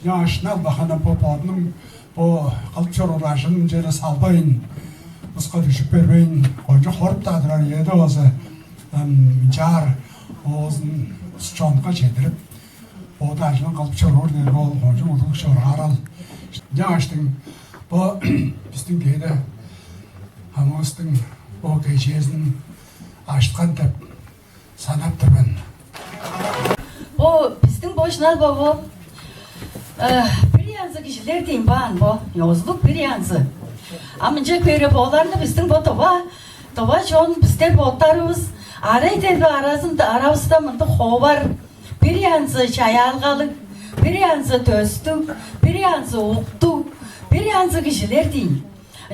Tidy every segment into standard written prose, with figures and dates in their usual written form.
Yaşına bakana popadının bu kalçor uğraşının jere salbayın. Uska düşüp berbeyin. Koyca horp tadırar yedi olsa jar oğuzun çonka çedirip o da ajlan kalçor order ol koyca uluk şor aral. Yaştın bu bizden deyde hamostun bu gecesinin açtıkan dep sanaptır ben. Bu bizden boşuna bu bir yansı kişiler diyeyim ben bu yozluk bir yansı. Amınca köre boğlarını bizden bu tova çoğun bizler boğtarız. Araydı arasında arasında mındı hovar. Bir yansı çayalgalık, bir yansı döstük, bir yansı uğuktuk, bir yansı kişiler diyeyim.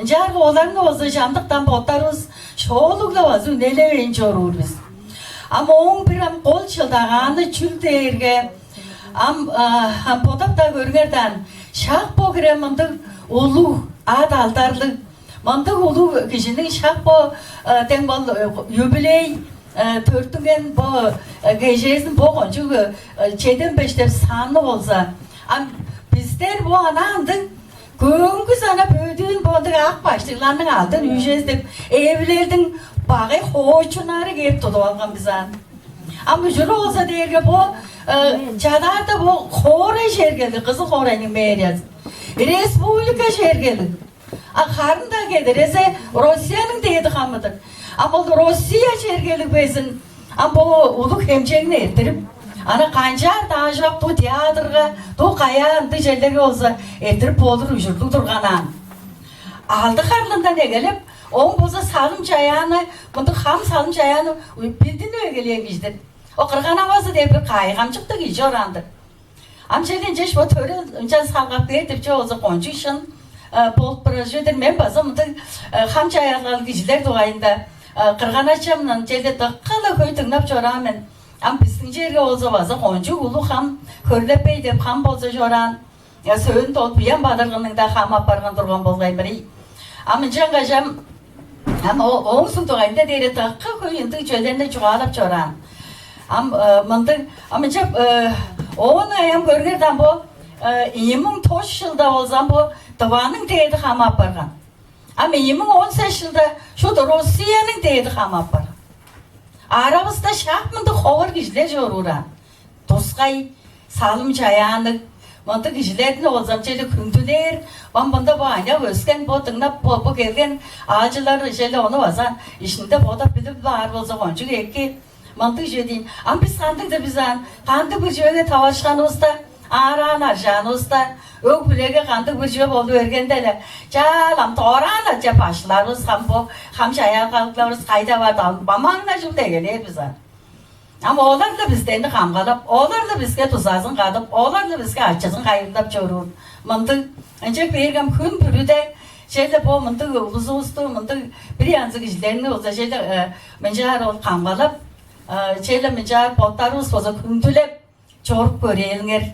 Jar boğlarını ozacağımdıktan boğtarız. Çoğulukla vazı neler önce olur biz. Ama on bir am kol çıldağanı çül derge am podapta görgerden şah bogre mandık ulu ad aldarlı mandık ulu kişinin şah bo tembal jubiley törtügen bu gecesinin bu koncu çeden beşte sanlı olsa am bizler bu anandık Güngü sana büyüdüğün bondık ak başlıklarının altın yüzezdik evlerdin bağı hoşçunları gelip tutuvalgan bizden. Ama jüri olsa derge bu çadarda bu kore şehir geldi, kızıl korenin meğeriyaz. Respublika şehir geldi. Akarın da geldi, rese Rusya'nın deydi kamıdır. Ama Rusya şehir geldi besin. Ama bu uluk hemçeğini ettirip ana kancar dağıcak bu teatrga, bu kayan dijelleri olsa ettirip olur ücürlük durganan. Aldı karlından gelip on boza salım çayağını, bunu ham salım çayağını bildin ögeleyen gizdir. O kırgan havası diye bir kaygam çıktı ki jorandı. Amçelin ceş bu töre önce salgak verip çoğuzu koncu için bol projedir. Men bazı ham çayağlı gizler doğayında kırgan açamdan celde tıkkılı köy tınlap çoramen. Am bizden jerge olsa bazı koncu ulu ham körlep beydip ham bolsa joran. Ya söğün dolup yan badırgının da ham apargan durgan bolgay biri. Ama cangacam ama o sun doğayında deri tıkkı köyünde çöllerinde çoğalıp çoran. Ama cep onun ayam görgerden bu iyimin toş yılda olsam bu tavanın deydi ham apargan. Ama iyimin 18 yılda şu da Rusya'nın deydi ham apargan. Arabızda şahmında hovar gizler joruran. Toskay, salım çayağını, manda gizlerini olsam çeli küntüler, bunda bu anya özgen bu tığına bu gelgen ağacılar jeli onu vazan, işinde bu da bilip var olsa koncu ki mantık jedin. Ama biz sandık da bizden kandı bu jöle tavaşkan usta, aran arjan usta, yok bilege kandı bu jöle oldu örgendeler. Calam toran acaba başlarız ham bu ham çaya kalklarız kayda var da bamağına jül de gelir bizden. Ama onlar da bizden de ham kalıp, onlar da bizge tuzazın kalıp, onlar da bizge açısın kayırlap çoğurur. Mantık, ancak bir yergem kün pürü de şeyle bu mantık uluzu ustu, mantık bir yansık işlerini olsa şeyle mencar ol ham kalıp, şeyle mencar potlar ustoza küntülep çoğurup göreyenler.